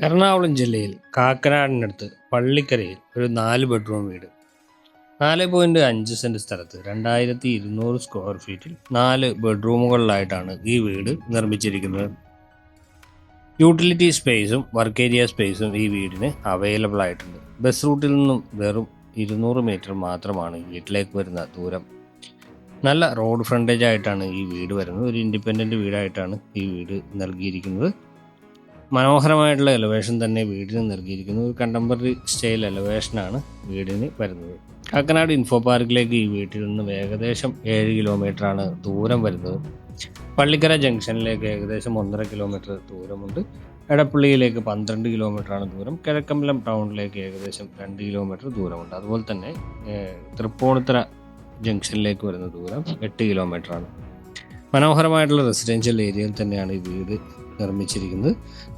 എറണാകുളം ജില്ലയിൽ കാക്കനാടിനടുത്ത് പള്ളിക്കരയിൽ ഒരു 4 ബെഡ്റൂം വീട് 4.5 സെന്റ് സ്ഥലത്ത് 2200 സ്ക്വയർ ഫീറ്റിൽ 4 ബെഡ്റൂമുകളിലായിട്ടാണ് ഈ വീട് നിർമ്മിച്ചിരിക്കുന്നത്. യൂട്ടിലിറ്റി സ്പേസും വർക്ക് ഏരിയ സ്പേസും ഈ വീടിന് അവൈലബിൾ ആയിട്ടുണ്ട്. ബസ് റൂട്ടിൽ നിന്നും വെറും 200 മീറ്റർ മാത്രമാണ് വീട്ടിലേക്ക് വരുന്ന ദൂരം. നല്ല റോഡ് ഫ്രണ്ടേജ് ആയിട്ടാണ് ഈ വീട് വരുന്നത്. ഒരു ഇൻഡിപെൻഡൻറ്റ് വീടായിട്ടാണ് ഈ വീട് നൽകിയിരിക്കുന്നത്. മനോഹരമായിട്ടുള്ള എലവേഷൻ തന്നെ വീടിന് നൽകിയിരിക്കുന്നു. ഒരു കണ്ടംപററി സ്റ്റൈൽ എലവേഷനാണ് വീടിന് വരുന്നത്. കാക്കനാട് ഇൻഫോ പാർക്കിലേക്ക് ഈ വീട്ടിൽ നിന്ന് ഏകദേശം 7 കിലോമീറ്ററാണ് ദൂരം വരുന്നത്. പള്ളിക്കര ജംഗ്ഷനിലേക്ക് ഏകദേശം 1.5 കിലോമീറ്റർ ദൂരമുണ്ട്. എടപ്പള്ളിയിലേക്ക് 12 കിലോമീറ്ററാണ് ദൂരം. കിഴക്കമ്പലം ടൗണിലേക്ക് ഏകദേശം 2 കിലോമീറ്റർ ദൂരമുണ്ട്. അതുപോലെ തന്നെ തൃപ്പൂണിത്തുറ ജംഗ്ഷനിലേക്ക് വരുന്ന ദൂരം 8 കിലോമീറ്ററാണ്. മനോഹരമായിട്ടുള്ള റെസിഡൻഷ്യൽ ഏരിയയിൽ തന്നെയാണ് ഈ വീട് നിർമ്മിച്ചിരിക്കുന്നത്.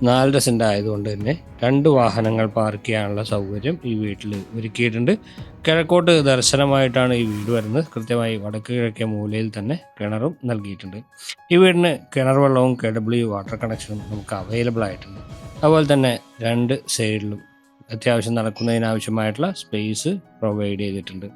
4 സെന്റ് ആയതുകൊണ്ട് തന്നെ 2 വാഹനങ്ങൾ പാർക്ക് ചെയ്യാനുള്ള സൗകര്യം ഈ വീട്ടിൽ ഒരുക്കിയിട്ടുണ്ട്. കിഴക്കോട്ട് ദർശനമായിട്ടാണ് ഈ വീട് വരുന്നത്. കൃത്യമായി വടക്ക് കിഴക്കേ മൂലയിൽ തന്നെ കിണറും നൽകിയിട്ടുണ്ട്. ഈ വീടിന് കിണർ വെള്ളവും KW വാട്ടർ കണക്ഷനും നമുക്ക് അവൈലബിൾ ആയിട്ടുണ്ട്. അതുപോലെ തന്നെ 2 സൈഡിലും അത്യാവശ്യം നടക്കുന്നതിനാവശ്യമായിട്ടുള്ള സ്പേസ് പ്രൊവൈഡ് ചെയ്തിട്ടുണ്ട്.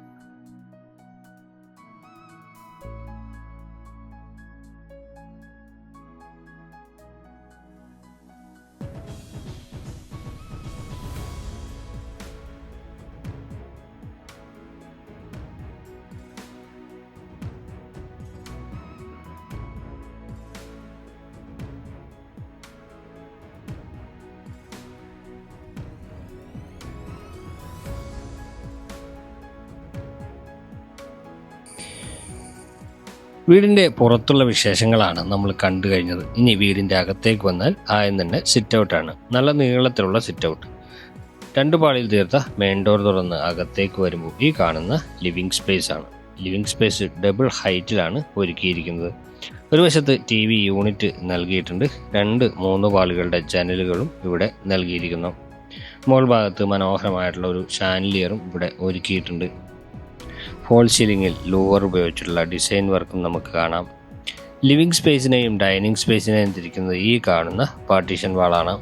വീടിൻ്റെ പുറത്തുള്ള വിശേഷങ്ങളാണ് നമ്മൾ കണ്ടു കഴിഞ്ഞത്. ഇനി വീടിൻ്റെ അകത്തേക്ക് വന്നാൽ ആദ്യം തന്നെ സിറ്റ് ഔട്ടാണ്. നല്ല നീളത്തിലുള്ള സിറ്റ് ഔട്ട്. 2 പാളിയിൽ തീർത്ത മെയിൻ ഡോർ തുറന്ന് അകത്തേക്ക് വരുമ്പോൾ ഈ കാണുന്ന ലിവിംഗ് സ്പേസ് ആണ്. ലിവിംഗ് സ്പേസ് ഡബിൾ ഹൈറ്റിലാണ് ഒരുക്കിയിരിക്കുന്നത്. ഒരു വശത്ത് TV യൂണിറ്റ് നൽകിയിട്ടുണ്ട്. 2-3 പാളികളുടെ ജനലുകളും ഇവിടെ നൽകിയിരിക്കുന്നു. മുകൾ ഭാഗത്ത് മനോഹരമായിട്ടുള്ള ഒരു ഷാൻലിയറും ഇവിടെ ഒരുക്കിയിട്ടുണ്ട്. ഫോൾ സീലിംഗിൽ ലൂവർ ഉപയോഗിച്ചുള്ള ഡിസൈൻ വർക്കും നമുക്ക് കാണാം. ലിവിംഗ് സ്പേസിനെയും ഡൈനിങ് സ്പേസിനെയും തിരിക്കുന്നത് ഈ കാണുന്ന പാർട്ടീഷൻ വാളാണ്.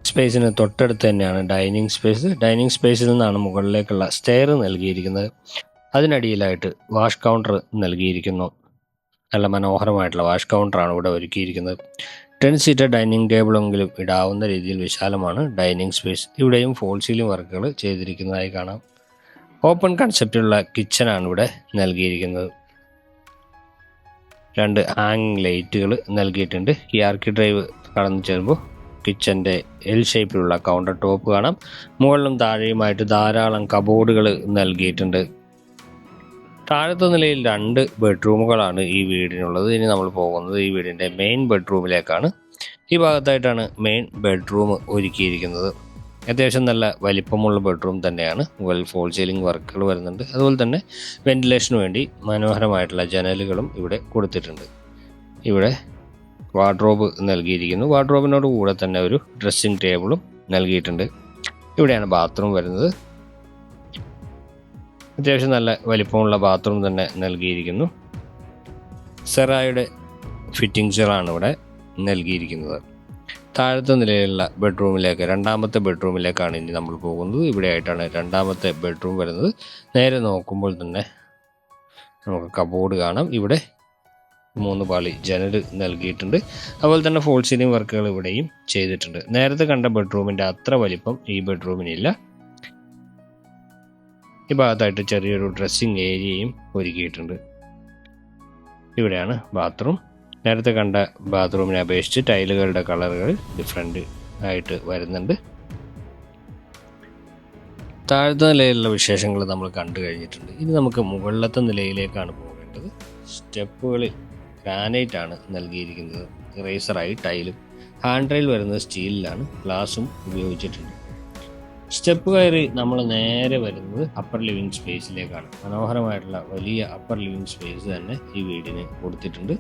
സ്പേസിന് തൊട്ടടുത്ത് തന്നെയാണ് ഡൈനിങ് സ്പേസ്. ഡൈനിങ് സ്പേസിൽ നിന്നാണ് മുകളിലേക്കുള്ള സ്റ്റെയർ നൽകിയിരിക്കുന്നത്. അതിനടിയിലായിട്ട് വാഷ് കൗണ്ടർ നൽകിയിരിക്കുന്നു. നല്ല മനോഹരമായിട്ടുള്ള വാഷ് കൗണ്ടറാണ് ഇവിടെ ഒരുക്കിയിരിക്കുന്നത്. 10 സീറ്റർ ഡൈനിങ് ടേബിളെങ്കിലും ഇടാവുന്ന രീതിയിൽ വിശാലമാണ് ഡൈനിങ് സ്പേസ്. ഇവിടെയും ഫോൾ സീലിംഗ് വർക്കുകൾ ചെയ്തിരിക്കുന്നതായി കാണാം. ഓപ്പൺ കൺസെപ്റ്റുള്ള കിച്ചനാണ് ഇവിടെ നൽകിയിരിക്കുന്നത്. 2 ഹാങ്ങിങ് ലൈറ്റുകൾ നൽകിയിട്ടുണ്ട്. ഈ ആർക്കി ഡ്രൈവ് കടന്നു ചേരുമ്പോൾ കിച്ചൻ്റെ ഷേപ്പിലുള്ള കൗണ്ടർ ടോപ്പ് കാണാം. മുകളിലും താഴെയുമായിട്ട് ധാരാളം കബോർഡുകൾ നൽകിയിട്ടുണ്ട്. താഴത്തെ നിലയിൽ 2 ബെഡ്റൂമുകളാണ് ഈ വീടിനുള്ളത്. ഇനി നമ്മൾ പോകുന്നത് ഈ വീടിൻ്റെ മെയിൻ ബെഡ്റൂമിലേക്കാണ്. ഈ ഭാഗത്തായിട്ടാണ് മെയിൻ ബെഡ്റൂം ഒരുക്കിയിരിക്കുന്നത്. അത്യാവശ്യം നല്ല വലിപ്പമുള്ള ബെഡ്റൂം തന്നെയാണ്. മുകളിൽ ഫോൾ സീലിംഗ് വർക്കുകൾ വരുന്നുണ്ട്. അതുപോലെ തന്നെ വെന്റിലേഷന് വേണ്ടി മനോഹരമായിട്ടുള്ള ജനലുകളും ഇവിടെ കൊടുത്തിട്ടുണ്ട്. ഇവിടെ വാർഡ്രോബ് നൽകിയിരിക്കുന്നു. വാർഡ്രോബിനോട് കൂടെ തന്നെ ഒരു ഡ്രസ്സിംഗ് ടേബിളും നൽകിയിട്ടുണ്ട്. ഇവിടെയാണ് ബാത്റൂം വരുന്നത്. അത്യാവശ്യം നല്ല വലിപ്പമുള്ള ബാത്റൂം തന്നെ നൽകിയിരിക്കുന്നു. സെറായുടെ ഫിറ്റിംഗ്സുകളാണ് ഇവിടെ നൽകിയിരിക്കുന്നത്. താഴത്തെ നിലയിലുള്ള ബെഡ്റൂമിലേക്ക്, 2ാമത്തെ ബെഡ്റൂമിലേക്കാണ് ഇനി നമ്മൾ പോകുന്നത്. ഇവിടെ ആയിട്ടാണ് 2ാമത്തെ ബെഡ്റൂം വരുന്നത്. നേരെ നോക്കുമ്പോൾ തന്നെ നമുക്ക് കബോർഡ് കാണാം. ഇവിടെ 3 പാളി ജനൽ നൽകിയിട്ടുണ്ട്. അതുപോലെ തന്നെ ഫോൾ സീലിംഗ് വർക്കുകൾ ഇവിടെയും ചെയ്തിട്ടുണ്ട്. നേരത്തെ കണ്ട ബെഡ്റൂമിൻ്റെ അത്ര വലിപ്പം ഈ ബെഡ്റൂമിനില്ല. ഈ ഭാഗത്തായിട്ട് ചെറിയൊരു ഡ്രസ്സിംഗ് ഏരിയയും ഒരുക്കിയിട്ടുണ്ട്. ഇവിടെയാണ് ബാത്റൂം. നേരത്തെ കണ്ട ബാത്റൂമിനെ അപേക്ഷിച്ച് ടൈലുകളുടെ കളറുകൾ ഡിഫറെൻ്റ് ആയിട്ട് വരുന്നുണ്ട്. താഴത്തെ നിലയിലുള്ള വിശേഷങ്ങൾ നമ്മൾ കണ്ടു കഴിഞ്ഞിട്ടുണ്ട്. ഇനി നമുക്ക് മുകളിലത്തെ നിലയിലേക്കാണ് പോകേണ്ടത്. സ്റ്റെപ്പുകളിൽ ഗ്രാനൈറ്റ് ആണ് നൽകിയിരിക്കുന്നത്. ഇറേസറായി ടൈലും. ഹാൻഡ് റെയിൽ വരുന്നത് സ്റ്റീലിലാണ്. ഗ്ലാസും ഉപയോഗിച്ചിട്ടുണ്ട്. സ്റ്റെപ്പ് കയറി നമ്മൾ നേരെ വരുന്നത് അപ്പർ ലിവിംഗ് സ്പേസിലേക്കാണ്. മനോഹരമായിട്ടുള്ള വലിയ അപ്പർ ലിവിംഗ് സ്പേസ് തന്നെ ഈ വീടിന് കൊടുത്തിട്ടുണ്ട്.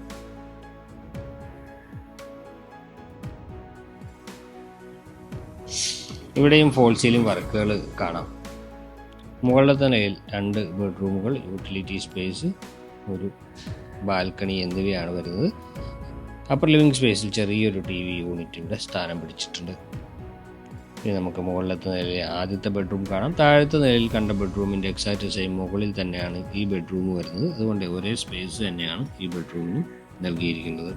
ഇവിടെയും ഫോൾ സീലിംഗ് വർക്കുകൾ കാണാം. മുകളിലത്തെ നിലയിൽ 2 ബെഡ്റൂമുകൾ, യൂട്ടിലിറ്റി സ്പേസ്, ഒരു ബാൽക്കണി എന്നിവയാണ് വരുന്നത്. അപ്പർ ലിവിംഗ് സ്പേസിൽ ചെറിയൊരു TV യൂണിറ്റ് ഇവിടെ സ്ഥാനം പിടിച്ചിട്ടുണ്ട്. ഇനി നമുക്ക് മുകളിലത്തെ നിലയിൽ ആദ്യത്തെ ബെഡ്റൂം കാണാം. താഴത്തെ നിലയിൽ കണ്ട ബെഡ്റൂമിൻ്റെ എക്സാക്റ്റ് സെയിം മുകളിൽ തന്നെയാണ് ഈ ബെഡ്റൂം വരുന്നത്. അതുകൊണ്ട് ഒരേ സ്പേസ് തന്നെയാണ് ഈ ബെഡ്റൂമിന് നൽകിയിരിക്കുന്നത്.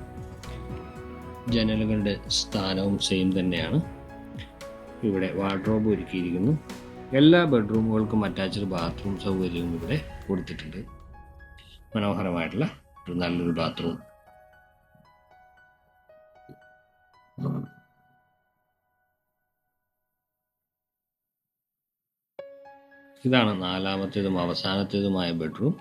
ജനലുകളുടെ സ്ഥാനവും സെയിം തന്നെയാണ്. ഇവിടെ വാർഡ്രോബ് ഒരുക്കിയിരിക്കുന്നു. എല്ലാ ബെഡ്റൂമുകൾക്കും അറ്റാച്ച്ഡ് ബാത്റൂം സൗകര്യവും ഇവിടെ കൊടുത്തിട്ടുണ്ട്. മനോഹരമായിട്ടുള്ള ഒരു നല്ലൊരു ബാത്റൂം. ഇതാണ് നാലാമത്തേതും അവസാനത്തേതുമായ ബെഡ്റൂം.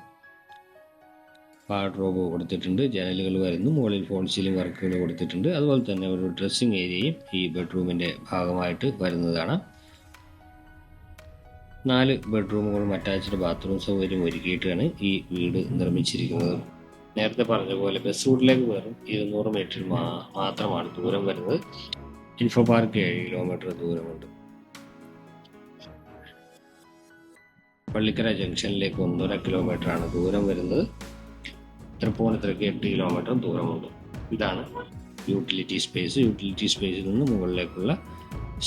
വാർഡ്രോബ് കൊടുത്തിട്ടുണ്ട്, ജനലുകൾ വരുന്നു, മുകളിൽ ഫോൾ സീലിംഗ് വർക്കുകൾ കൊടുത്തിട്ടുണ്ട്. അതുപോലെ തന്നെ ഒരു ഡ്രസ്സിംഗ് ഏരിയയും ഈ ബെഡ്റൂമിൻ്റെ ഭാഗമായിട്ട് വരുന്നതാണ്. 4 ബെഡ്റൂമുകളും അറ്റാച്ച്ഡ് ബാത്റൂം സൗകര്യം ഒരുക്കിയിട്ടാണ് ഈ വീട് നിർമ്മിച്ചിരിക്കുന്നത്. നേരത്തെ പറഞ്ഞ പോലെ ബസ് റൂട്ടിലേക്ക് വെറും 200 മീറ്റർ മാത്രമാണ് ദൂരം വരുന്നത്. ഇൻഫോ പാർക്ക് 7 കിലോമീറ്റർ ദൂരമുണ്ട്. പള്ളിക്കര ജംഗ്ഷനിലേക്ക് 1.5 കിലോമീറ്ററാണ് ദൂരം വരുന്നത്. തൃപ്പൂണിത്തുറയ്ക്ക് 8 കിലോമീറ്റർ ദൂരമുണ്ട്. ഇതാണ് യൂട്ടിലിറ്റി സ്പേസ്. യൂട്ടിലിറ്റി സ്പേസിൽ നിന്ന് മുകളിലേക്കുള്ള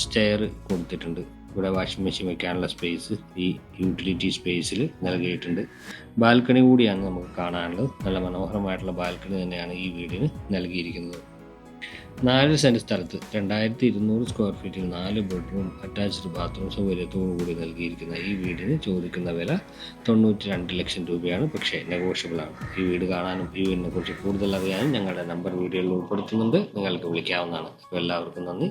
സ്റ്റെയർ കൊടുത്തിട്ടുണ്ട്. ഇവിടെ വാഷിംഗ് മെഷീൻ വെക്കാനുള്ള സ്പേസ് ഈ യൂട്ടിലിറ്റി സ്പേസിൽ നൽകിയിട്ടുണ്ട്. ബാൽക്കണി കൂടിയാണ് നമുക്ക് കാണാനുള്ളത്. നല്ല മനോഹരമായിട്ടുള്ള ബാൽക്കണി തന്നെയാണ് ഈ വീടിന് നൽകിയിരിക്കുന്നത്. 4 സെൻറ്റ് സ്ഥലത്ത് 2200 സ്ക്വയർ ഫീറ്റിൽ 4 ബെഡ്റൂം അറ്റാച്ച്ഡ് ബാത്റൂം സൗകര്യത്തോടു കൂടി നൽകിയിരിക്കുന്ന ഈ വീടിന് ചോദിക്കുന്ന വില 92 ലക്ഷം രൂപയാണ്. പക്ഷേ നെഗോഷ്യബിൾ ആണ്. ഈ വീട് കാണാനും ഈ വീടിനെ കുറിച്ച് കൂടുതൽ അറിയാനും ഞങ്ങളുടെ നമ്പർ വീഡിയോയിൽ ഉൾപ്പെടുത്തുന്നുണ്ട്. നിങ്ങൾക്ക് വിളിക്കാവുന്നതാണ്. എല്ലാവർക്കും നന്ദി.